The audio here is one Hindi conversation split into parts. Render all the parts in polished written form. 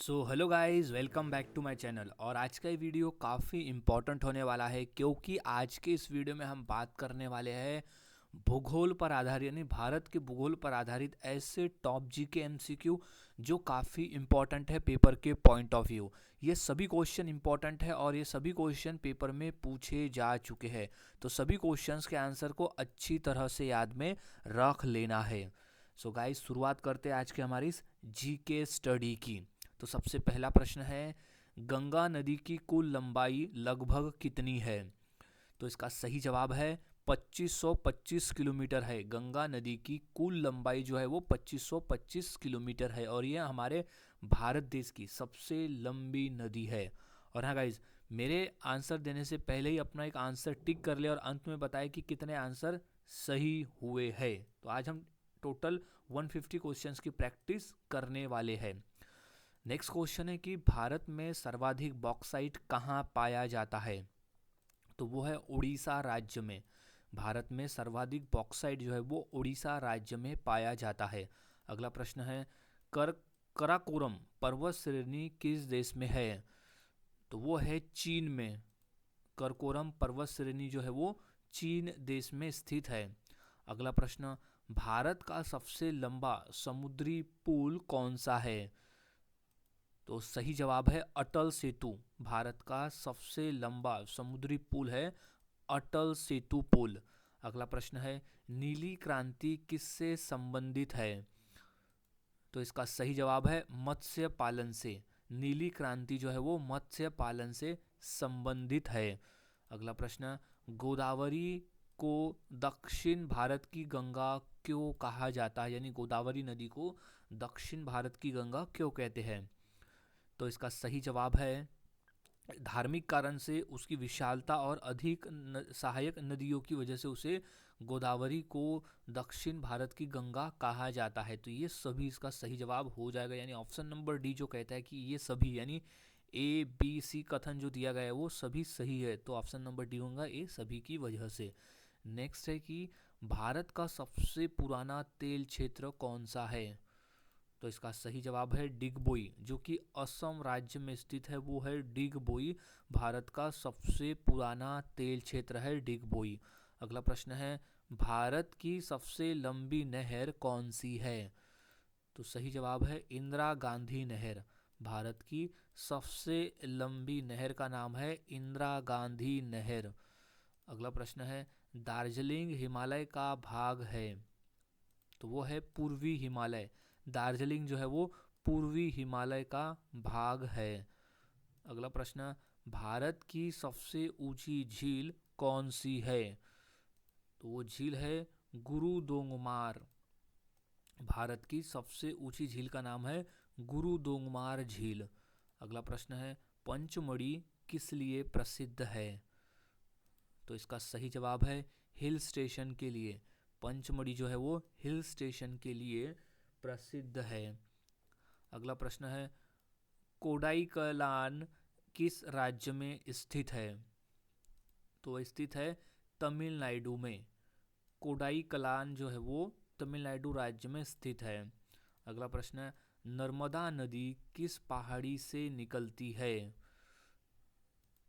So hello guys, welcome back to my channel. और आज का ये वीडियो काफ़ी इम्पोर्टेंट होने वाला है क्योंकि आज के इस वीडियो में हम बात करने वाले हैं भूगोल पर आधारित यानी भारत के भूगोल पर आधारित ऐसे टॉप जी के एमसीक्यू जो काफ़ी इम्पोर्टेंट है पेपर के पॉइंट ऑफ व्यू। ये सभी क्वेश्चन इम्पोर्टेंट है और ये सभी क्वेश्चन पेपर में पूछे जा चुके हैं, तो सभी क्वेश्चंस के आंसर को अच्छी तरह से याद में रख लेना है। सो गाइस, शुरुआत करते हैं आज के हमारी इस जी के स्टडी की। तो सबसे पहला प्रश्न है, गंगा नदी की कुल लंबाई लगभग कितनी है? तो इसका सही जवाब है 2525 किलोमीटर है। गंगा नदी की कुल लंबाई जो है वो 2525 किलोमीटर है और ये हमारे भारत देश की सबसे लंबी नदी है। और हाँ गाइज, मेरे आंसर देने से पहले ही अपना एक आंसर टिक कर ले और अंत में बताए कि कितने आंसर सही हुए हैं। तो आज हम टोटल 150 क्वेश्चंस की प्रैक्टिस करने वाले हैं। नेक्स्ट क्वेश्चन है कि भारत में सर्वाधिक बॉक्साइट कहाँ पाया जाता है? तो वो है उड़ीसा राज्य में। भारत में सर्वाधिक बॉक्साइट जो है वो उड़ीसा राज्य में पाया जाता है। अगला प्रश्न है, कर कराकोरम पर्वत श्रेणी किस देश में है? तो वो है चीन में। करकोरम पर्वत श्रेणी जो है वो चीन देश में स्थित है। अगला प्रश्न, भारत का सबसे लंबा समुद्री पुल कौन सा है? तो सही जवाब है अटल सेतु। भारत का सबसे लंबा समुद्री पुल है अटल सेतु पुल। अगला प्रश्न है, नीली क्रांति किससे संबंधित है? तो इसका सही जवाब है मत्स्य पालन से। नीली क्रांति जो है वो मत्स्य पालन से संबंधित है। अगला प्रश्न, गोदावरी को दक्षिण भारत की गंगा क्यों कहा जाता है? यानी गोदावरी नदी को दक्षिण भारत की गंगा क्यों कहते हैं? तो इसका सही जवाब है धार्मिक कारण से, उसकी विशालता और अधिक सहायक नदियों की वजह से उसे गोदावरी को दक्षिण भारत की गंगा कहा जाता है। तो ये सभी इसका सही जवाब हो जाएगा, यानी ऑप्शन नंबर डी जो कहता है कि ये सभी यानी ए बी सी कथन जो दिया गया है वो सभी सही है, तो ऑप्शन नंबर डी होगा ए सभी की वजह से। नेक्स्ट है कि भारत का सबसे पुराना तेल क्षेत्र कौन सा है? तो इसका सही जवाब है डिगबोई, जो कि असम राज्य में स्थित है, वो है डिगबोई। भारत का सबसे पुराना तेल क्षेत्र है डिगबोई। अगला प्रश्न है, भारत की सबसे लंबी नहर कौन सी है? तो सही जवाब है इंदिरा गांधी नहर। भारत की सबसे लंबी नहर का नाम है इंदिरा गांधी नहर। अगला प्रश्न है, दार्जिलिंग हिमालय का भाग है? तो वो है पूर्वी हिमालय। दार्जिलिंग जो है वो पूर्वी हिमालय का भाग है। अगला प्रश्न, भारत की सबसे ऊंची झील कौन सी है? तो वो झील है गुरु दोंगमार। भारत की सबसे ऊंची झील का नाम है गुरु दोंगमार झील। अगला प्रश्न है, पंचमढ़ी किस लिए प्रसिद्ध है? तो इसका सही जवाब है हिल स्टेशन के लिए। पंचमढ़ी जो है वो हिल स्टेशन के लिए प्रसिद्ध है। अगला प्रश्न है, कोडाईकलान किस राज्य में स्थित है? तो स्थित है तमिलनाडु में। कोडाईकलान जो है वो तमिलनाडु राज्य में स्थित है। अगला प्रश्न है, नर्मदा नदी किस पहाड़ी से निकलती है?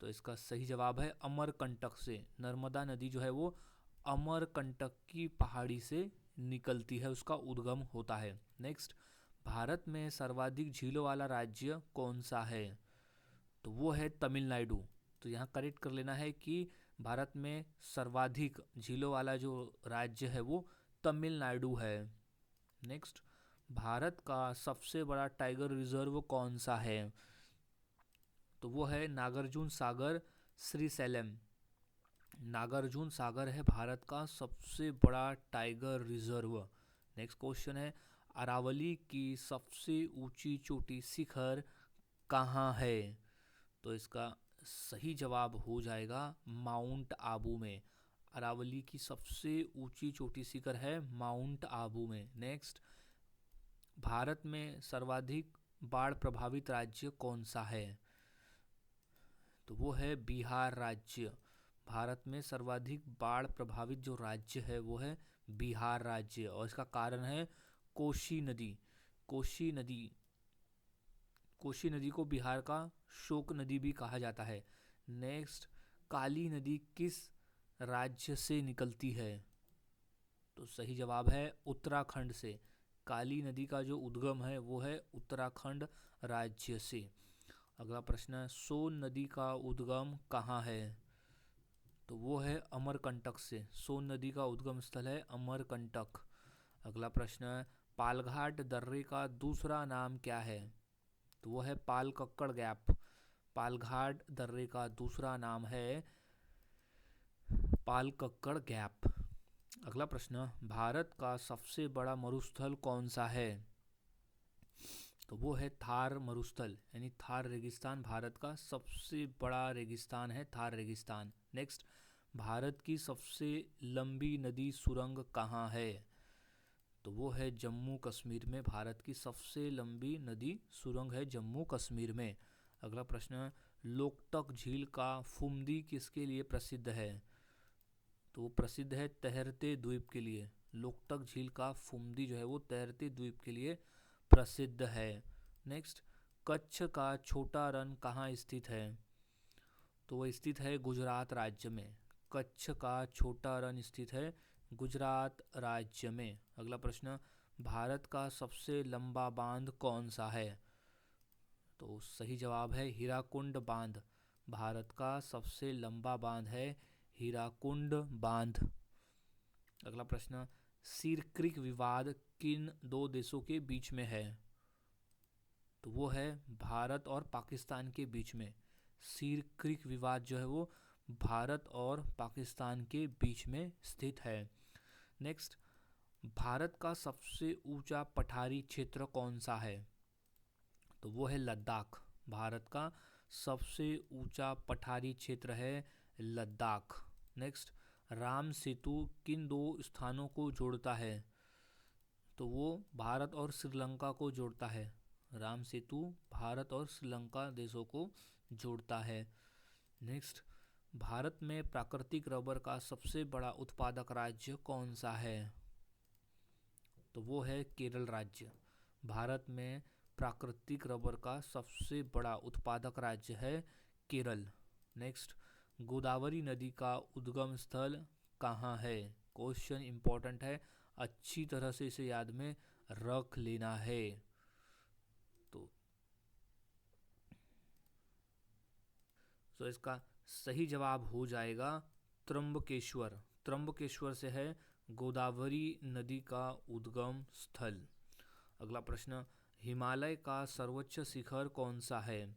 तो इसका सही जवाब है अमरकंटक से। नर्मदा नदी जो है वो अमरकंटक की पहाड़ी से निकलती है, उसका उद्गम होता है। नेक्स्ट, भारत में सर्वाधिक झीलों वाला राज्य कौन सा है? तो वो है तमिलनाडु। तो यहाँ करेक्ट कर लेना है कि भारत में सर्वाधिक झीलों वाला जो राज्य है वो तमिलनाडु है। नेक्स्ट, भारत का सबसे बड़ा टाइगर रिजर्व कौन सा है? तो वो है नागार्जुन सागर श्रीशैलम। नागार्जुन सागर है भारत का सबसे बड़ा टाइगर रिजर्व। नेक्स्ट क्वेश्चन है, अरावली की सबसे ऊंची चोटी शिखर कहाँ है? तो इसका सही जवाब हो जाएगा माउंट आबू में। अरावली की सबसे ऊंची चोटी शिखर है माउंट आबू में। नेक्स्ट, भारत में सर्वाधिक बाढ़ प्रभावित राज्य कौन सा है? तो वो है बिहार राज्य। भारत में सर्वाधिक बाढ़ प्रभावित जो राज्य है वो है बिहार राज्य, और इसका कारण है कोसी नदी। कोसी नदी कोसी नदी को बिहार का शोक नदी भी कहा जाता है। नेक्स्ट, काली नदी किस राज्य से निकलती है? तो सही जवाब है उत्तराखंड से। काली नदी का जो उद्गम है वो है उत्तराखंड राज्य से। अगला प्रश्न है, सोन नदी का उद्गम कहाँ है? तो वो है अमरकंटक से। सोन नदी का उद्गम स्थल है अमरकंटक। अगला प्रश्न है, पालघाट दर्रे का दूसरा नाम क्या है? तो वो है पालकक्कड़ गैप। पालघाट दर्रे का दूसरा नाम है पालकक्कड़ गैप। अगला प्रश्न, भारत का सबसे बड़ा मरुस्थल कौन सा है? तो वो है थार मरुस्थल, यानी थार रेगिस्तान भारत का सबसे बड़ा रेगिस्तान है, थार रेगिस्तान। नेक्स्ट, भारत की सबसे लंबी नदी सुरंग कहाँ है? तो वो है जम्मू कश्मीर में। भारत की सबसे लंबी नदी सुरंग है जम्मू कश्मीर में। अगला प्रश्न, लोकटक झील का फुमदी किसके लिए प्रसिद्ध है? तो वो प्रसिद्ध है तैरते द्वीप के लिए। लोकटक झील का फुमदी जो है वो तैरते द्वीप के लिए प्रसिद्ध है। नेक्स्ट, कच्छ का छोटा रण कहाँ स्थित है? तो वह स्थित है गुजरात राज्य में। कच्छ का छोटा रण स्थित है गुजरात राज्य में। अगला प्रश्न, भारत का सबसे लंबा बांध कौन सा है? तो सही जवाब है हीराकुंड बांध। भारत का सबसे लंबा बांध है हीराकुंड बांध। अगला प्रश्न, सीर क्रीक विवाद किन दो देशों के बीच में है? तो वो है भारत और पाकिस्तान के बीच में। सीर क्रीक विवाद जो है वो भारत और पाकिस्तान के बीच में स्थित है। नेक्स्ट, भारत का सबसे ऊंचा पठारी क्षेत्र कौन सा है? तो वो है लद्दाख। भारत का सबसे ऊंचा पठारी क्षेत्र है लद्दाख। नेक्स्ट, राम सेतु किन दो स्थानों को जोड़ता है? तो वो भारत और श्रीलंका को जोड़ता है। राम सेतु भारत और श्रीलंका देशों को जोड़ता है। नेक्स्ट, भारत में प्राकृतिक रबर का सबसे बड़ा उत्पादक राज्य कौन सा है? तो वो है केरल राज्य। भारत में प्राकृतिक रबर का सबसे बड़ा उत्पादक राज्य है केरल। नेक्स्ट, गोदावरी नदी का उद्गम स्थल कहाँ है? क्वेश्चन इंपॉर्टेंट है, अच्छी तरह से इसे याद में रख लेना है। तो इसका सही जवाब हो जाएगा त्र्यंबकेश्वर। त्र्यंबकेश्वर से है गोदावरी नदी का उद्गम स्थल। अगला प्रश्न, हिमालय का सर्वोच्च शिखर कौन सा है?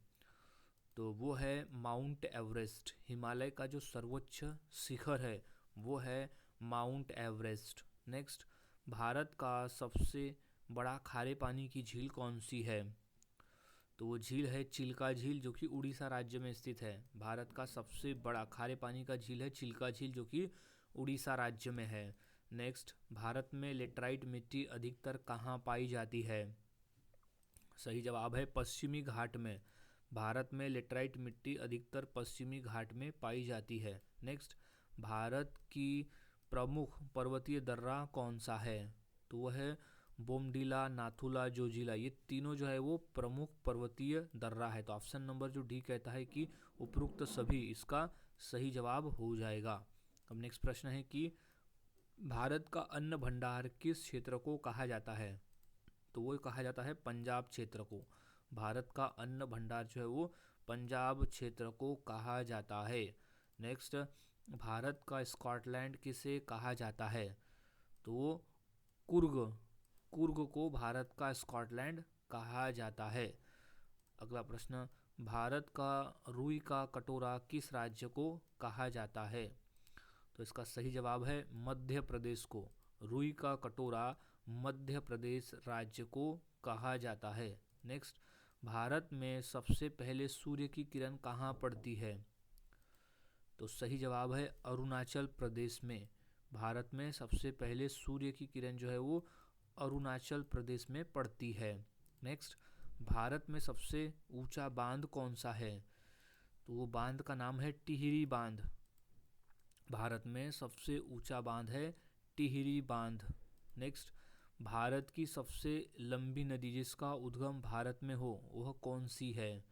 तो वो है माउंट एवरेस्ट। हिमालय का जो सर्वोच्च शिखर है वो है माउंट एवरेस्ट। नेक्स्ट, भारत का सबसे बड़ा खारे पानी की झील कौन सी है? तो वो झील है चिल्का झील, जो कि उड़ीसा राज्य में स्थित है। भारत का सबसे बड़ा खारे पानी का झील है चिल्का झील, जो कि उड़ीसा राज्य में है। नेक्स्ट, भारत में लेटराइट मिट्टी अधिकतर कहाँ पाई जाती है? सही जवाब है पश्चिमी घाट में। भारत में लेटराइट मिट्टी अधिकतर पश्चिमी घाट में पाई जाती है। नेक्स्ट, भारत की प्रमुख पर्वतीय दर्रा कौन सा है? तो वह है बोमडीला, नाथुला, जोजिला। ये तीनों जो है वो प्रमुख पर्वतीय दर्रा है। तो ऑप्शन नंबर जो डी कहता है कि उपरोक्त सभी इसका सही जवाब हो जाएगा। अब नेक्स्ट प्रश्न है कि भारत का अन्न भंडार किस क्षेत्र को कहा जाता है? तो वो कहा जाता है पंजाब क्षेत्र को। भारत का अन्न भंडार जो है वो पंजाब क्षेत्र को कहा जाता है। नेक्स्ट, भारत का स्कॉटलैंड किसे कहा जाता है? तो वो कुर्ग, कुर्ग को भारत का स्कॉटलैंड कहा जाता है। अगला प्रश्न, भारत का रुई का कटोरा किस राज्य को कहा जाता है? तो इसका सही जवाब है मध्य प्रदेश को। रुई का कटोरा मध्य प्रदेश राज्य को कहा जाता है। नेक्स्ट, भारत में सबसे पहले सूर्य की किरण कहाँ पड़ती है? तो सही जवाब है अरुणाचल प्रदेश में। भारत में सबसे पहले सूर्य की किरण जो है वो अरुणाचल प्रदेश में पड़ती है। नेक्स्ट, भारत में सबसे ऊंचा बांध कौन सा है? तो वो बांध का नाम है टिहरी बांध। भारत में सबसे ऊंचा बांध है टिहरी बांध। नेक्स्ट, भारत की सबसे लंबी नदी जिसका उद्गम भारत में हो वह कौन सी है?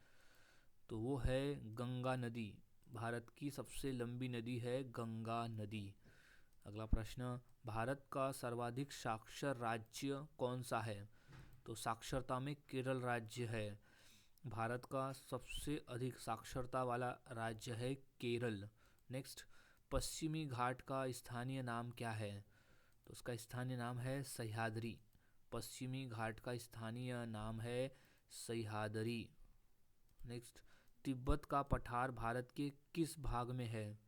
तो वो है गंगा नदी। भारत की सबसे लंबी नदी है गंगा नदी। अगला प्रश्न, भारत का सर्वाधिक साक्षर राज्य कौन सा है? तो साक्षरता में केरल राज्य है। भारत का सबसे अधिक साक्षरता वाला राज्य है केरल। नेक्स्ट, पश्चिमी घाट का स्थानीय नाम क्या है? तो उसका स्थानीय नाम है सह्याद्री। पश्चिमी घाट का स्थानीय नाम है सह्याद्री। नेक्स्ट, तिब्बत का पठार भारत के किस भाग में है?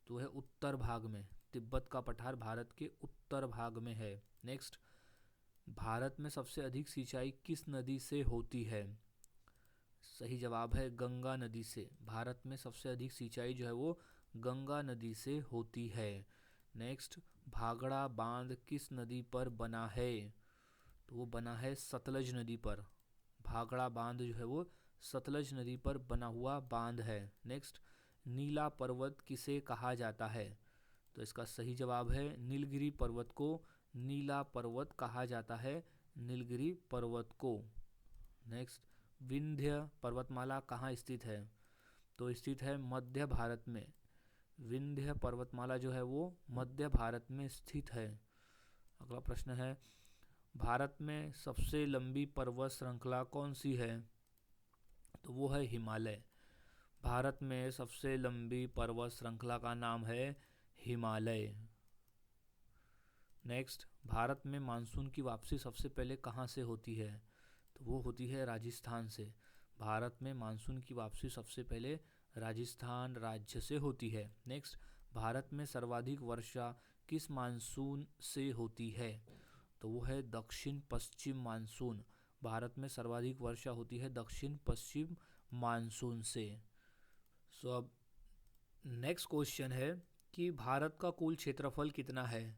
तो है उत्तर भाग में। तिब्बत का पठार भारत के उत्तर भाग में है। नेक्स्ट, भारत में सबसे अधिक सिंचाई किस नदी से होती है? सही जवाब है गंगा नदी से। भारत में सबसे अधिक सिंचाई जो है वो गंगा नदी से होती है। नेक्स्ट, भाखड़ा बांध किस नदी पर बना है? तो वो बना है सतलज नदी पर। भाखड़ा बांध जो है वो सतलज नदी पर बना हुआ बांध है। नेक्स्ट, नीला पर्वत किसे कहा जाता है? तो इसका सही जवाब है नीलगिरी पर्वत को नीला पर्वत कहा जाता है। नीलगिरी पर्वत को। नेक्स्ट, विंध्य पर्वतमाला कहाँ स्थित है? तो स्थित है मध्य भारत में। विंध्य पर्वतमाला जो है वो मध्य भारत में स्थित है। अगला प्रश्न है, भारत में सबसे लंबी पर्वत श्रृंखला कौन सी है? तो वो है हिमालय। भारत में सबसे लंबी पर्वत श्रृंखला का नाम है हिमालय। नेक्स्ट, भारत में मानसून की वापसी सबसे पहले कहाँ से होती है? तो वो होती है राजस्थान से। भारत में मानसून की वापसी सबसे पहले राजस्थान राज्य से होती है। नेक्स्ट, भारत में सर्वाधिक वर्षा किस मानसून से होती है? तो वो है दक्षिण पश्चिम मानसून। भारत में सर्वाधिक वर्षा होती है दक्षिण पश्चिम मानसून से। सो अब नेक्स्ट क्वेश्चन है कि भारत का कुल क्षेत्रफल कितना है?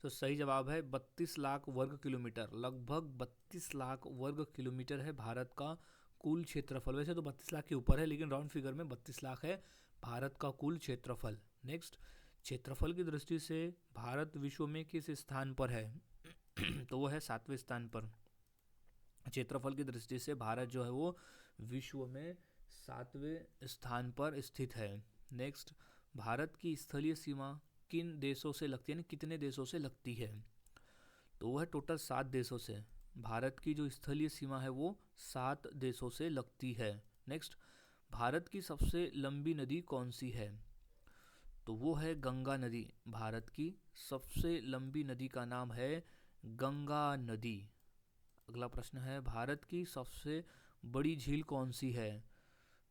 तो सही जवाब है 32 लाख वर्ग किलोमीटर। लगभग 32 लाख वर्ग किलोमीटर है भारत का कुल क्षेत्रफल। वैसे तो 32 लाख के ऊपर है लेकिन राउंड फिगर में 32 लाख है भारत का कुल क्षेत्रफल। नेक्स्ट, क्षेत्रफल की दृष्टि से भारत विश्व में किस स्थान पर है? तो वो है 7वें स्थान पर। क्षेत्रफल की दृष्टि से भारत जो है वो विश्व में 7वें स्थान पर स्थित है। नेक्स्ट, भारत की स्थलीय सीमा किन देशों से लगती है, कितने देशों से लगती है? तो वो है टोटल 7 देशों से। भारत की जो स्थलीय सीमा है वो 7 देशों से लगती है। नेक्स्ट, भारत की सबसे लंबी नदी कौन सी है? तो वो है गंगा नदी। भारत की सबसे लंबी नदी का नाम है गंगा नदी। अगला प्रश्न है, भारत की सबसे बड़ी झील कौन सी है?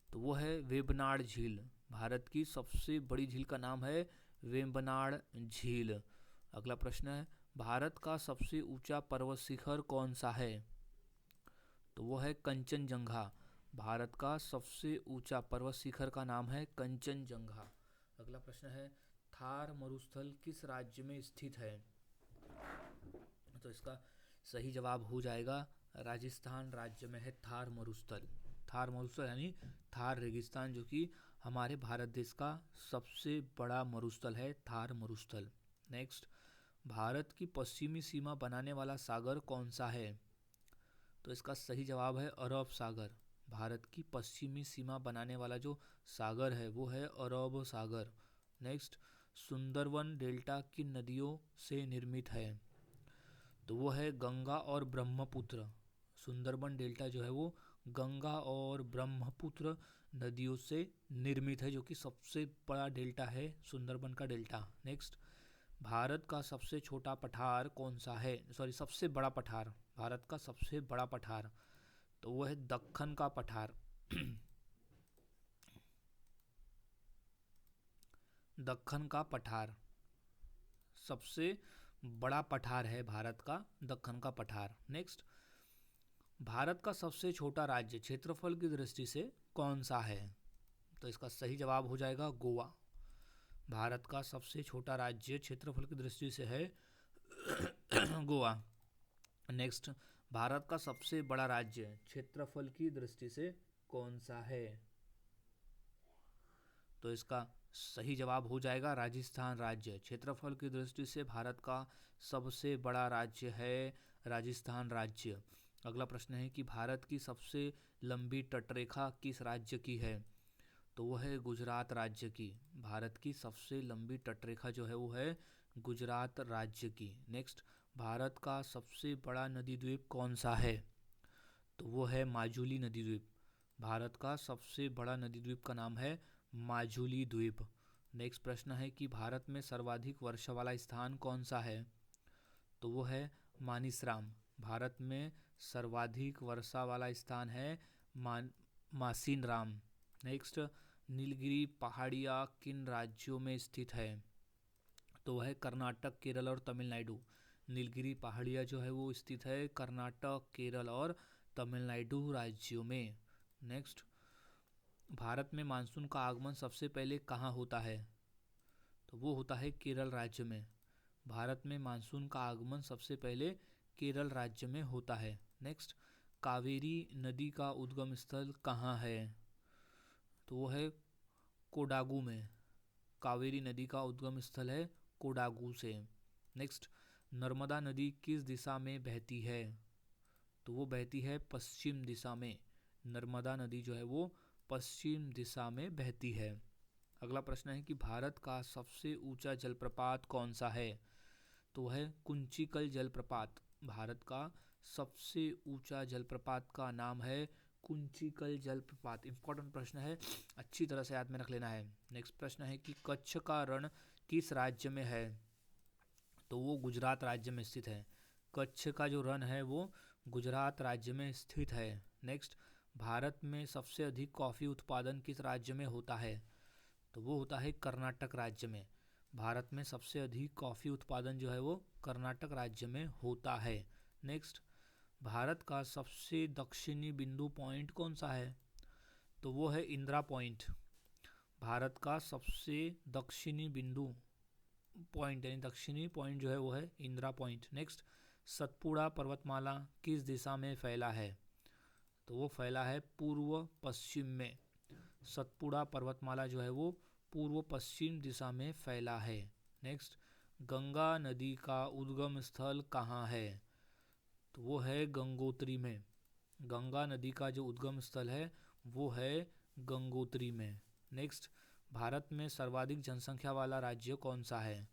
तो वो है वेम्बनाड झील। भारत की सबसे बड़ी झील का नाम है वेम्बनाड झील। अगला प्रश्न है, भारत का सबसे ऊंचा पर्वत शिखर कौन सा है? तो वो है कंचनजंगा। भारत का सबसे ऊंचा पर्वत शिखर का नाम है कंचनजंगा। अगला प्रश्न है, थार मरुस्थल किस राज्य में स्थित है? तो इसका सही जवाब हो जाएगा राजस्थान राज्य में है थार मरुस्थल। थार मरुस्थल यानी थार रेगिस्तान, जो कि हमारे भारत देश का सबसे बड़ा मरुस्थल है थार मरुस्थल। नेक्स्ट, भारत की पश्चिमी सीमा बनाने वाला सागर कौन सा है? तो इसका सही जवाब है अरब सागर। भारत की पश्चिमी सीमा बनाने वाला जो सागर है वो है अरब सागर। नेक्स्ट, सुंदरवन डेल्टा किन नदियों से निर्मित है? तो वो है गंगा और ब्रह्मपुत्र। सुंदरबन डेल्टा जो है वो गंगा और ब्रह्मपुत्र नदियों से निर्मित है, जो कि सबसे बड़ा डेल्टा है सुंदरबन का डेल्टा। नेक्स्ट, भारत का सबसे छोटा पठार कौन सा है? सॉरी, सबसे बड़ा पठार। भारत का सबसे बड़ा पठार तो वो है दक्कन का पठार। दक्कन का पठार सबसे बड़ा पठार है भारत का, दक्कन का पठार। नेक्स्ट, भारत का सबसे छोटा राज्य क्षेत्रफल की दृष्टि से कौन सा है? तो इसका सही जवाब हो जाएगा गोवा। भारत का सबसे छोटा राज्य क्षेत्रफल की दृष्टि से है गोवा। नेक्स्ट, भारत का सबसे बड़ा राज्य क्षेत्रफल की दृष्टि से कौन सा है? तो इसका सही जवाब हो जाएगा राजस्थान राज्य। क्षेत्रफल की दृष्टि से भारत का सबसे बड़ा राज्य है राजस्थान राज्य। अगला प्रश्न है कि भारत की सबसे लंबी तटरेखा किस राज्य की है? तो वो है गुजरात राज्य की। भारत की सबसे लंबी तटरेखा जो है वो है गुजरात राज्य की। नेक्स्ट, भारत का सबसे बड़ा नदी द्वीप कौन सा है? तो वो है माजुली नदी द्वीप। भारत का सबसे बड़ा नदी द्वीप का नाम है माजुली द्वीप। नेक्स्ट प्रश्न है कि भारत में सर्वाधिक वर्षा वाला स्थान कौन सा है? तो वो है मानिसराम। भारत में सर्वाधिक वर्षा वाला स्थान है मासिन राम। नेक्स्ट, नीलगिरी पहाड़ियाँ किन राज्यों में स्थित है? तो वह है कर्नाटक, केरल और तमिलनाडु। नीलगिरी पहाड़ियाँ जो है वो स्थित है कर्नाटक, केरल और तमिलनाडु राज्यों में। नेक्स्ट, भारत में मानसून का आगमन सबसे पहले कहाँ होता है? तो वो होता है केरल राज्य में। भारत में मानसून का आगमन सबसे पहले केरल राज्य में होता है। नेक्स्ट, कावेरी नदी का उद्गम स्थल कहाँ है? तो वो है कोडागू में। कावेरी नदी का उद्गम स्थल है कोडागू से। नेक्स्ट, नर्मदा नदी किस दिशा में बहती है? तो वो बहती है पश्चिम दिशा में। नर्मदा नदी जो है वो पश्चिम दिशा में बहती है। अगला प्रश्न है कि भारत का सबसे ऊंचा जलप्रपात कौन सा है? तो है कुंचिकल जलप्रपात। भारत का सबसे ऊंचा जलप्रपात का नाम है कुंचिकल जलप्रपात। इंपॉर्टेंट प्रश्न है, अच्छी तरह से याद में रख लेना है। नेक्स्ट प्रश्न है कि कच्छ का रण किस राज्य में है? तो वो गुजरात राज्य में स्थित है। कच्छ का जो रण है वो गुजरात राज्य में स्थित है। नेक्स्ट, भारत में सबसे अधिक कॉफ़ी उत्पादन किस राज्य में होता है? तो वो होता है कर्नाटक राज्य में। भारत में सबसे अधिक कॉफ़ी उत्पादन जो है वो कर्नाटक राज्य में होता है। नेक्स्ट, भारत का सबसे दक्षिणी बिंदु पॉइंट कौन सा है? तो वो है इंदिरा पॉइंट। भारत का सबसे दक्षिणी बिंदु पॉइंट यानी दक्षिणी पॉइंट जो है वो है इंदिरा पॉइंट। नेक्स्ट, सतपुड़ा पर्वतमाला किस दिशा में फैला है? तो वो फैला है पूर्व पश्चिम में। सतपुड़ा पर्वतमाला जो है वो पूर्व पश्चिम दिशा में फैला है। नेक्स्ट, गंगा नदी का उद्गम स्थल कहाँ है? तो वो है गंगोत्री में। गंगा नदी का जो उद्गम स्थल है वो है गंगोत्री में। नेक्स्ट, भारत में सर्वाधिक जनसंख्या वाला राज्य कौन सा है?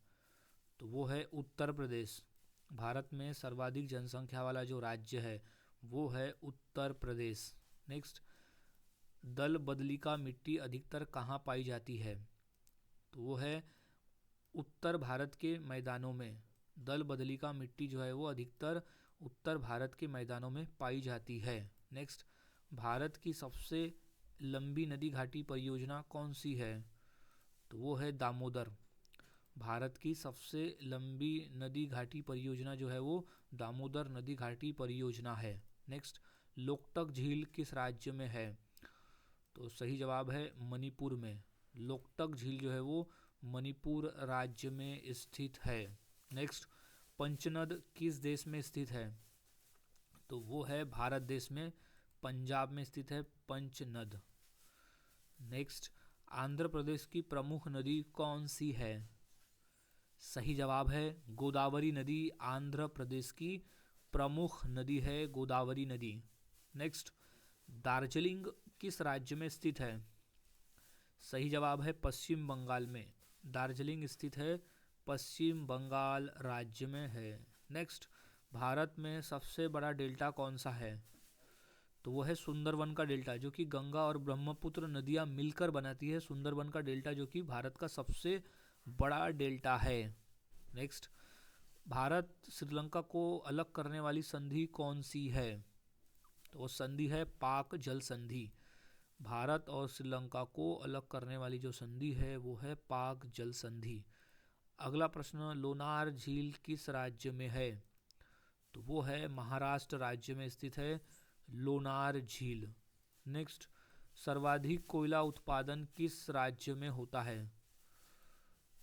तो वो है उत्तर प्रदेश। भारत में सर्वाधिक जनसंख्या वाला जो राज्य है वो है उत्तर प्रदेश। नेक्स्ट, दल बदली का मिट्टी अधिकतर कहाँ पाई जाती है? तो वो है उत्तर भारत के मैदानों में। दल बदली का मिट्टी जो है वो अधिकतर उत्तर भारत के मैदानों में पाई जाती है। नेक्स्ट, भारत की सबसे लंबी नदी घाटी परियोजना कौन सी है? तो वो है दामोदर। भारत की सबसे लंबी नदी घाटी परियोजना जो है वो दामोदर नदी घाटी परियोजना है। नेक्स्ट, लोकटक झील किस राज्य में है? तो सही जवाब है मणिपुर में। लोकटक झील जो है वो मणिपुर राज्य में स्थित है। नेक्स्ट, पंचनद किस देश में स्थित है? तो वो है भारत देश में, पंजाब में स्थित है पंचनद। नेक्स्ट, आंध्र प्रदेश की प्रमुख नदी कौन सी है? सही जवाब है गोदावरी नदी। आंध्र प्रदेश की प्रमुख नदी है गोदावरी नदी। नेक्स्ट, दार्जिलिंग किस राज्य में स्थित है? सही जवाब है पश्चिम बंगाल में। दार्जिलिंग स्थित है पश्चिम बंगाल राज्य में है। नेक्स्ट, भारत में सबसे बड़ा डेल्टा कौन सा है? तो वो है सुंदरवन का डेल्टा, जो कि गंगा और ब्रह्मपुत्र नदियाँ मिलकर बनाती है सुंदरवन का डेल्टा, जो कि भारत का सबसे बड़ा डेल्टा है। नेक्स्ट, भारत श्रीलंका को अलग करने वाली संधि कौन सी है? तो वो संधि है पाक जल संधि। भारत और श्रीलंका को अलग करने वाली जो संधि है वो है पाक जल संधि। अगला प्रश्न, लोनार झील किस राज्य में है? तो वो है महाराष्ट्र राज्य में स्थित है लोनार झील। नेक्स्ट, सर्वाधिक कोयला उत्पादन किस राज्य में होता है?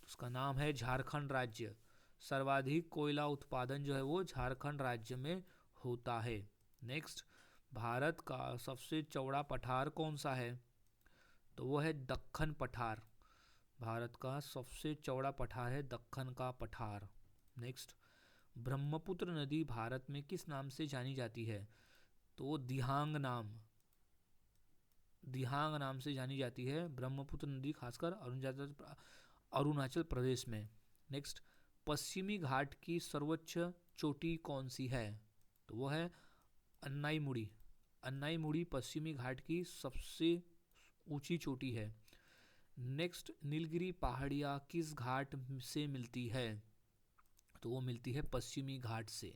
उसका नाम है झारखंड राज्य। सर्वाधिक कोयला उत्पादन जो है वो झारखंड राज्य में होता है। नेक्स्ट, भारत का सबसे चौड़ा पठार कौन सा है? तो वो है दक्कन पठार। भारत का सबसे चौड़ा पठार है दक्कन का पठार। नेक्स्ट, ब्रह्मपुत्र नदी भारत में किस नाम से जानी जाती है? तो दिहांग नाम से जानी जाती है ब्रह्मपुत्र नदी, खासकर अरुणाचल प्रदेश में। नेक्स्ट, पश्चिमी घाट की सर्वोच्च चोटी कौन सी है? तो वो है अन्नाईमुड़ी। अन्नाईमुड़ी पश्चिमी घाट की सबसे ऊंची चोटी है। नेक्स्ट, नीलगिरी पहाड़ियाँ किस घाट से मिलती है? तो वो मिलती है पश्चिमी घाट से।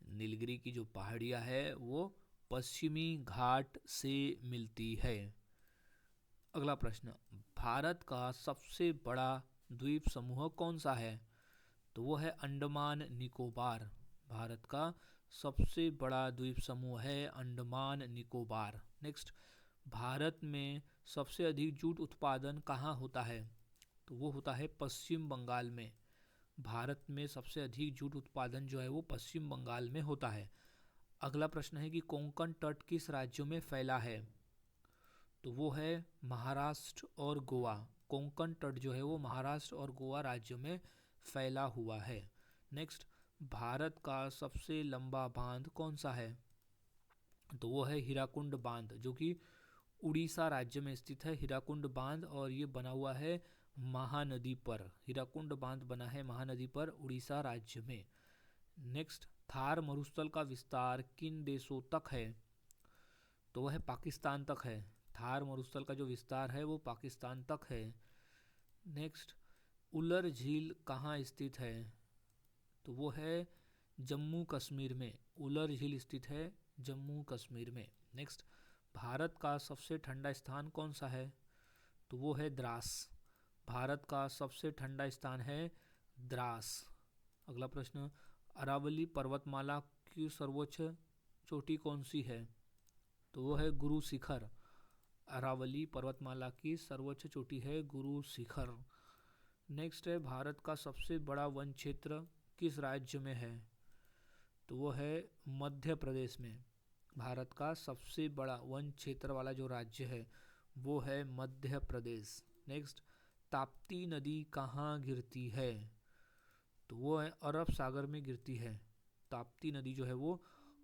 नीलगिरी की जो पहाड़ियाँ है वो पश्चिमी घाट से मिलती है। अगला प्रश्न, भारत का सबसे बड़ा द्वीप समूह कौन सा है? तो वो है अंडमान निकोबार। भारत का सबसे बड़ा द्वीप समूह है अंडमान निकोबार। नेक्स्ट, भारत में सबसे अधिक जूट उत्पादन कहाँ होता है? तो वो होता है पश्चिम बंगाल में। भारत में सबसे अधिक जूट उत्पादन जो है वो पश्चिम बंगाल में होता है। अगला प्रश्न है कि कोंकण तट किस राज्यों में फैला है? तो वो है महाराष्ट्र और गोवा। कोंकण तट जो है वो महाराष्ट्र और गोवा राज्यों में फैला हुआ है। नेक्स्ट, भारत का सबसे लंबा बांध कौन सा है? तो वो है हीराकुंड बांध, जो कि उड़ीसा राज्य में स्थित है हीराकुंड बांध, और ये बना हुआ है महानदी पर। हीराकुंड बांध बना है महानदी पर उड़ीसा राज्य में। नेक्स्ट, थार मरुस्थल का विस्तार किन देशों तक है? तो वह पाकिस्तान तक है। थार मरुस्थल का जो विस्तार है वो पाकिस्तान तक है। नेक्स्ट, उलर झील कहाँ स्थित है? तो वो है जम्मू कश्मीर में। उलर झील स्थित है जम्मू कश्मीर में। नेक्स्ट, भारत का सबसे ठंडा स्थान कौन सा है? तो वो है द्रास। भारत का सबसे ठंडा स्थान है द्रास। अगला प्रश्न, अरावली पर्वतमाला की सर्वोच्च चोटी कौन सी है? तो वो है गुरु शिखर। अरावली पर्वतमाला की सर्वोच्च चोटी है गुरु शिखर। नेक्स्ट है, भारत का सबसे बड़ा वन क्षेत्र किस राज्य में है? तो वो है मध्य प्रदेश में। भारत का सबसे बड़ा वन क्षेत्र वाला जो राज्य है वो है मध्य प्रदेश। नेक्स्ट, ताप्ती नदी कहाँ गिरती है? तो वो है अरब सागर में गिरती है। ताप्ती नदी जो है वो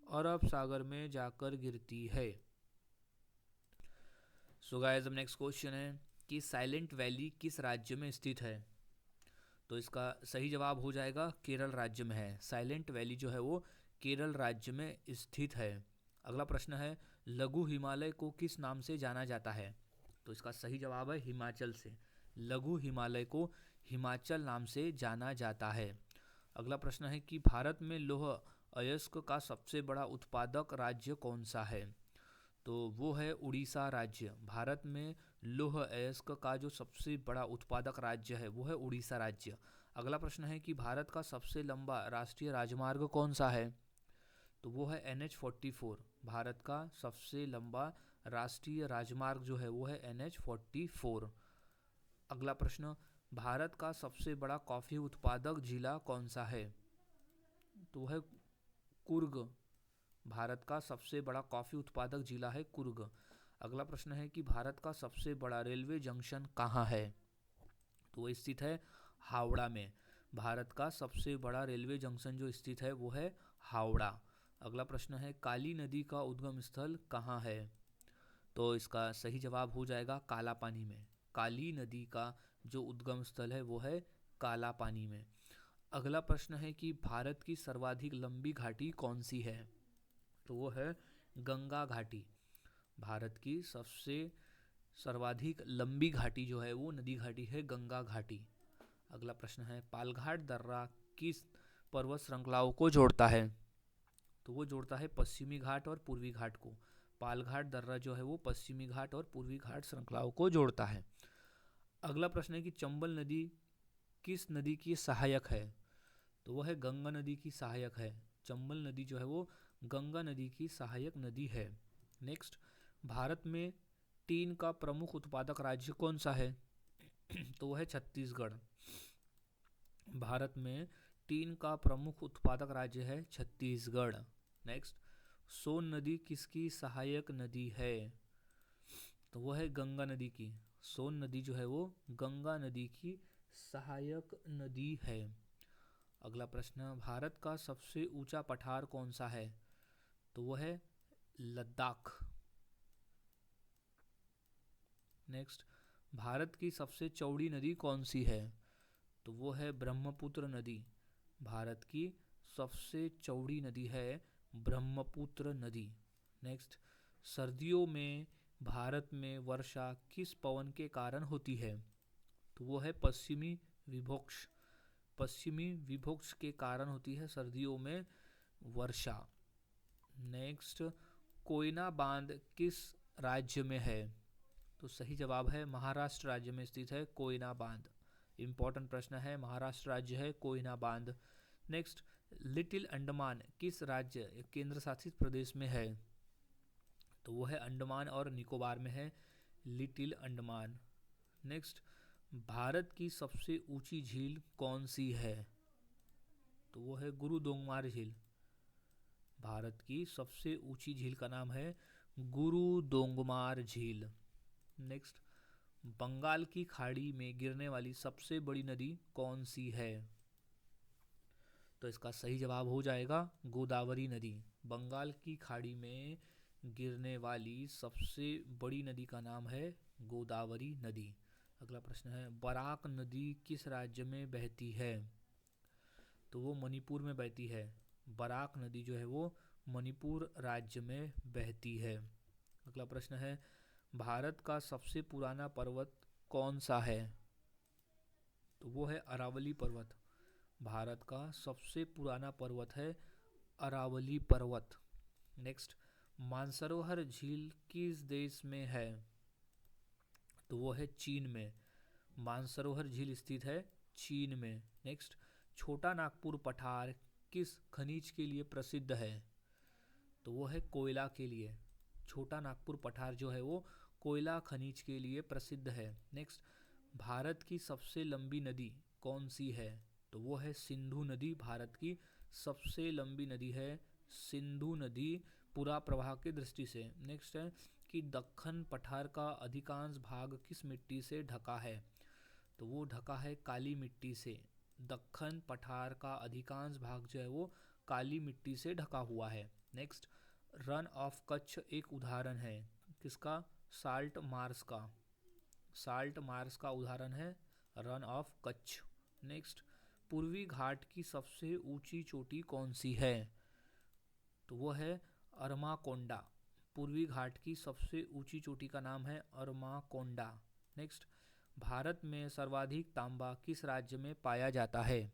अरब सागर में जाकर गिरती है। सो गाइस, अब नेक्स्ट क्वेश्चन है कि साइलेंट वैली किस राज्य में स्थित है? तो इसका सही जवाब हो जाएगा केरल राज्य में है। साइलेंट वैली जो है वो केरल राज्य में स्थित है। अगला प्रश्न है, लघु हिमालय को किस नाम से जाना जाता है? तो इसका सही जवाब है हिमाचल से। लघु हिमालय को हिमाचल नाम से जाना जाता है। अगला प्रश्न है कि भारत में लौह अयस्क का सबसे बड़ा उत्पादक राज्य कौन सा है? तो वो है उड़ीसा राज्य। भारत में लौह अयस्क का जो सबसे बड़ा उत्पादक राज्य है वो है उड़ीसा राज्य। अगला प्रश्न है कि भारत का सबसे लंबा राष्ट्रीय राजमार्ग कौन सा है? तो वो है NH44। भारत का सबसे लंबा राष्ट्रीय राजमार्ग जो है वो है NH44। अगला प्रश्न, भारत का सबसे बड़ा कॉफी उत्पादक जिला कौन सा है? तो है कुर्ग। भारत का सबसे बड़ा कॉफी उत्पादक जिला है कुर्ग। अगला प्रश्न है कि भारत का सबसे बड़ा रेलवे जंक्शन कहाँ है? तो वो स्थित है हावड़ा में। भारत का सबसे बड़ा रेलवे जंक्शन जो स्थित है वो है हावड़ा। अगला प्रश्न है, काली नदी का उद्गम स्थल कहाँ है? तो इसका सही जवाब हो जाएगा काला पानी में। काली नदी का जो उद्गम स्थल है वो है काला पानी में। अगला प्रश्न है कि भारत की सर्वाधिक लंबी घाटी कौन सी है? तो वो है गंगा घाटी। भारत की सबसे सर्वाधिक लंबी घाटी जो है वो नदी घाटी है गंगा घाटी। अगला प्रश्न है, पालघाट दर्रा किस पर्वत श्रृंखलाओं को जोड़ता है? तो वो जोड़ता है पश्चिमी घाट और पूर्वी घाट को। पालघाट दर्रा जो है वो पश्चिमी घाट और पूर्वी घाट श्रृंखलाओं को जोड़ता है। अगला प्रश्न है कि चंबल नदी किस नदी की सहायक है? तो वह है गंगा नदी की सहायक है। चंबल नदी जो है वो गंगा नदी की सहायक नदी है। नेक्स्ट, भारत में टीन का प्रमुख उत्पादक राज्य कौन सा है? तो वह है छत्तीसगढ़। भारत में टीन का प्रमुख उत्पादक राज्य है छत्तीसगढ़। नेक्स्ट, सोन नदी किसकी सहायक नदी है? तो वह है गंगा नदी की। सोन नदी जो है वो गंगा नदी की सहायक नदी है। अगला प्रश्न, भारत का सबसे ऊंचा पठार कौन सा है? तो वो है लद्दाख। नेक्स्ट, भारत की सबसे चौड़ी नदी कौन सी है? तो वो है ब्रह्मपुत्र नदी। भारत की सबसे चौड़ी नदी है ब्रह्मपुत्र नदी। नेक्स्ट, सर्दियों में भारत में वर्षा किस पवन के कारण होती है? तो वो है पश्चिमी विभोक्ष। पश्चिमी विभोक्ष के कारण होती है सर्दियों में वर्षा। नेक्स्ट, कोयना बांध किस राज्य में है? तो सही जवाब है महाराष्ट्र राज्य में स्थित है कोयना बांध। इंपॉर्टेंट प्रश्न है, महाराष्ट्र राज्य है कोयना बांध। नेक्स्ट, लिटिल अंडमान किस राज्य केंद्र शासित प्रदेश में है? तो वो है अंडमान और निकोबार में है लिटिल अंडमान। नेक्स्ट, भारत की सबसे ऊंची झील कौन सी है? तो वो है गुरु दोंगमार झील। भारत की सबसे ऊंची झील का नाम है गुरु दोंगमार झील। नेक्स्ट, बंगाल की खाड़ी में गिरने वाली सबसे बड़ी नदी कौन सी है? तो इसका सही जवाब हो जाएगा गोदावरी नदी। बंगाल की खाड़ी में गिरने वाली सबसे बड़ी नदी का नाम है गोदावरी नदी। अगला प्रश्न है, बराक नदी किस राज्य में बहती है? तो वो मणिपुर में बहती है। बराक नदी जो है वो मणिपुर राज्य में बहती है। अगला प्रश्न है, भारत का सबसे पुराना पर्वत कौन सा है? तो वो है अरावली पर्वत। भारत का सबसे पुराना पर्वत है अरावली पर्वत। नेक्स्ट, मानसरोवर झील किस देश में है? तो वो है चीन में। मानसरोवर झील स्थित है चीन में। नेक्स्ट, छोटा नागपुर पठार किस खनिज के लिए प्रसिद्ध है? तो वो है कोयला के लिए। छोटा नागपुर पठार जो है वो कोयला खनिज के लिए प्रसिद्ध है। नेक्स्ट, भारत की सबसे लंबी नदी कौन सी है? तो वो है सिंधु नदी। भारत की सबसे लंबी नदी है सिंधु नदी पूरा प्रवाह की दृष्टि से। नेक्स्ट है कि दक्कन पठार का अधिकांश भाग किस मिट्टी से ढका है? तो वो ढका है काली मिट्टी से। दक्कन पठार का अधिकांश भाग जो है वो काली मिट्टी से ढका हुआ है। नेक्स्ट, रन ऑफ कच्छ एक उदाहरण है किसका? साल्ट मार्श का। साल्ट मार्श का उदाहरण है रन ऑफ कच्छ। नेक्स्ट, पूर्वी घाट की सबसे ऊंची चोटी कौन सी है? तो वो है अरमाकोंडा। पूर्वी घाट की सबसे ऊंची चोटी का नाम है अरमाकोंडा। नेक्स्ट, भारत में सर्वाधिक तांबा किस राज्य में पाया जाता है?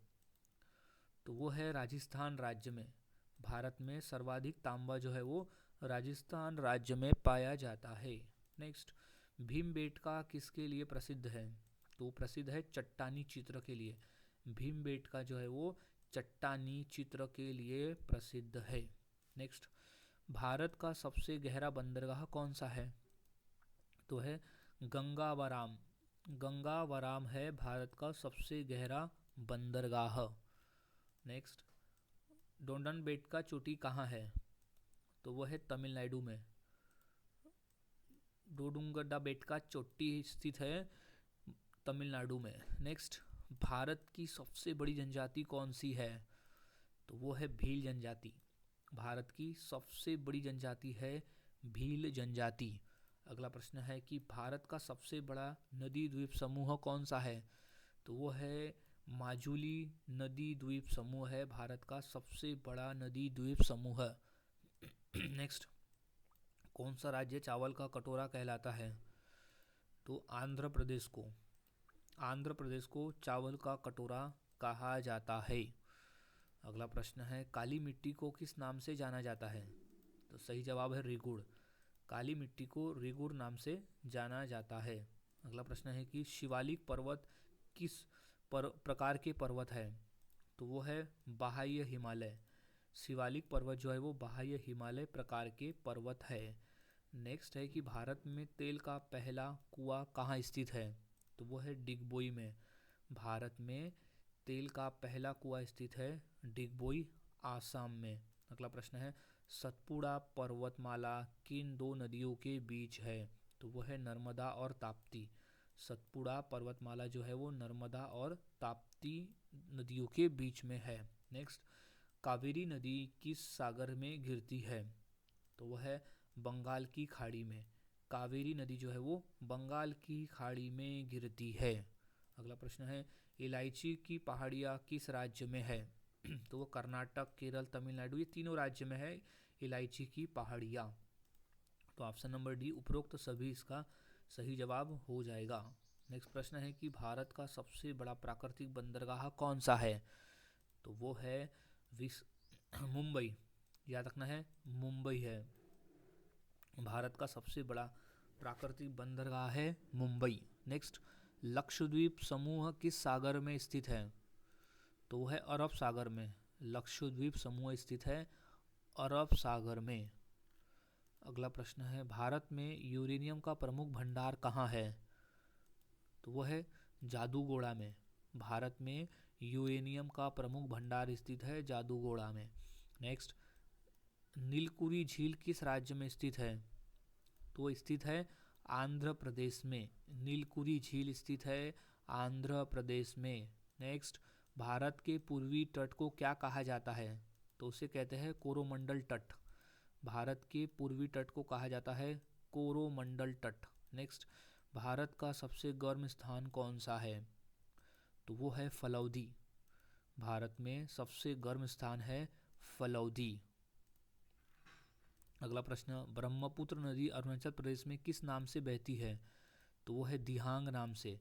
तो वो है राजस्थान राज्य में। भारत में सर्वाधिक तांबा जो है वो राजस्थान राज्य में पाया जाता है। नेक्स्ट, भीमबेटका किसके लिए प्रसिद्ध है? तो प्रसिद्ध है चट्टानी चित्र के लिए। भीमबेटका जो है वो चट्टानी चित्र के लिए प्रसिद्ध है। नेक्स्ट, भारत का सबसे गहरा बंदरगाह कौन सा है? तो है गंगावराम। गंगावराम है भारत का सबसे गहरा बंदरगाह। नेक्स्ट, डोंडनबेटका चोटी कहाँ है? तो वो है तमिलनाडु में। डोडुंगड्डाबेटका चोटी स्थित है तमिलनाडु में। नेक्स्ट, भारत की सबसे बड़ी जनजाति कौन सी है? तो वो है भील जनजाति। भारत की सबसे बड़ी जनजाति है भील जनजाति। अगला प्रश्न है कि भारत का सबसे बड़ा नदी द्वीप समूह कौन सा है? तो वो है माजुली नदी द्वीप समूह है भारत का सबसे बड़ा नदी द्वीप समूह। नेक्स्ट, कौन सा राज्य चावल का कटोरा कहलाता है? तो आंध्र प्रदेश को। आंध्र प्रदेश को चावल का कटोरा कहा जाता है। अगला प्रश्न है, काली मिट्टी को किस नाम से जाना जाता है? तो सही जवाब है रेगुड़। काली मिट्टी को रेगुड़ नाम से जाना जाता है। अगला प्रश्न है कि शिवालिक पर्वत किस प्रकार के पर्वत है? तो वो है बाह्य हिमालय। शिवालिक पर्वत जो है वो बाह्य हिमालय प्रकार के पर्वत है। नेक्स्ट है कि भारत में तेल का पहला कुआं कहाँ स्थित है? तो वो है डिगबोई में। भारत में तेल का पहला कुआं स्थित है डिगबोई, आसाम में। अगला प्रश्न है, सतपुड़ा पर्वतमाला किन दो नदियों के बीच है? तो वो है नर्मदा और ताप्ती। सतपुड़ा पर्वतमाला जो है वो नर्मदा और ताप्ती नदियों के बीच में है। नेक्स्ट, कावेरी नदी किस सागर में गिरती है? तो वह है बंगाल की खाड़ी में। कावेरी नदी जो है वो बंगाल की खाड़ी में गिरती है। अगला प्रश्न है, इलायची की पहाड़ियाँ किस राज्य में है? तो वो कर्नाटक, केरल, तमिलनाडु, ये तीनों राज्य में है इलायची की पहाड़ियाँ। तो ऑप्शन नंबर डी उपरोक्त सभी इसका सही जवाब हो जाएगा। नेक्स्ट प्रश्न है कि भारत का सबसे बड़ा प्राकृतिक बंदरगाह कौन सा है? तो वो है मुंबई। याद रखना है, मुंबई है भारत का सबसे बड़ा प्राकृतिक बंदरगाह है, मुंबई। नेक्स्ट, लक्षद्वीप समूह किस सागर में स्थित है? तो वह है अरब सागर में। लक्षद्वीप समूह स्थित है अरब सागर में। अगला प्रश्न है, भारत में यूरेनियम का प्रमुख भंडार कहाँ है? तो वह है जादूगोड़ा में। भारत में यूरेनियम का प्रमुख भंडार स्थित है जादूगोड़ा में। नेक्स्ट, नीलकुरी झील किस राज्य में स्थित है? तो वो स्थित है आंध्र प्रदेश में। नीलकुरी झील स्थित है आंध्र प्रदेश में। नेक्स्ट, भारत के पूर्वी तट को क्या कहा जाता है? तो उसे कहते हैं कोरोमंडल तट। भारत के पूर्वी तट को कहा जाता है कोरोमंडल तट। नेक्स्ट, भारत का सबसे गर्म स्थान कौन सा है? तो वो है फलौदी। भारत में सबसे गर्म स्थान है फलौदी। अगला प्रश्न, ब्रह्मपुत्र नदी अरुणाचल प्रदेश में किस नाम से बहती है? तो वो है दिहांग नाम से।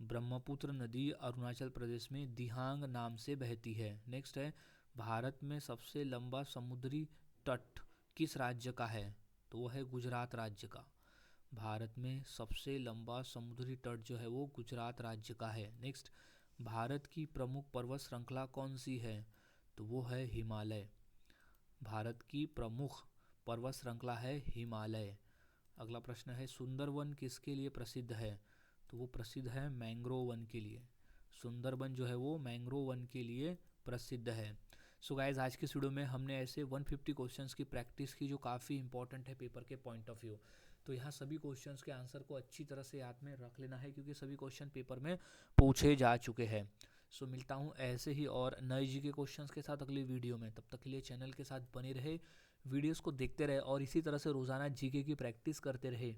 ब्रह्मपुत्र नदी अरुणाचल प्रदेश में दिहांग नाम से बहती है। नेक्स्ट है, भारत में सबसे लंबा समुद्री तट किस राज्य का है? तो वो है गुजरात राज्य का। भारत में सबसे लंबा समुद्री तट जो है वो गुजरात राज्य का है। नेक्स्ट, भारत की प्रमुख पर्वत श्रृंखला कौन सी है? तो वो है हिमालय। भारत की प्रमुख पर्वत श्रृंखला है हिमालय। अगला प्रश्न है, सुंदरवन किसके लिए प्रसिद्ध है? तो वो प्रसिद्ध है मैंग्रोव वन के लिए। सुंदरबन जो है वो मैंग्रोव वन के लिए प्रसिद्ध है। सो गाइज, आज के इस वीडियो में हमने ऐसे 150 क्वेश्चंस की प्रैक्टिस की जो काफ़ी इंपॉर्टेंट है पेपर के पॉइंट ऑफ व्यू। तो यहाँ सभी क्वेश्चंस के आंसर को अच्छी तरह से याद में रख लेना है क्योंकि सभी क्वेश्चन पेपर में पूछे जा चुके हैं। सो मिलता हूँ ऐसे ही और नए जी के क्वेश्चंस के साथ अगली वीडियो में। तब तक के लिए चैनल के साथ बने रहे, वीडियोस को देखते रहे और इसी तरह से रोज़ाना जीके की प्रैक्टिस करते रहे।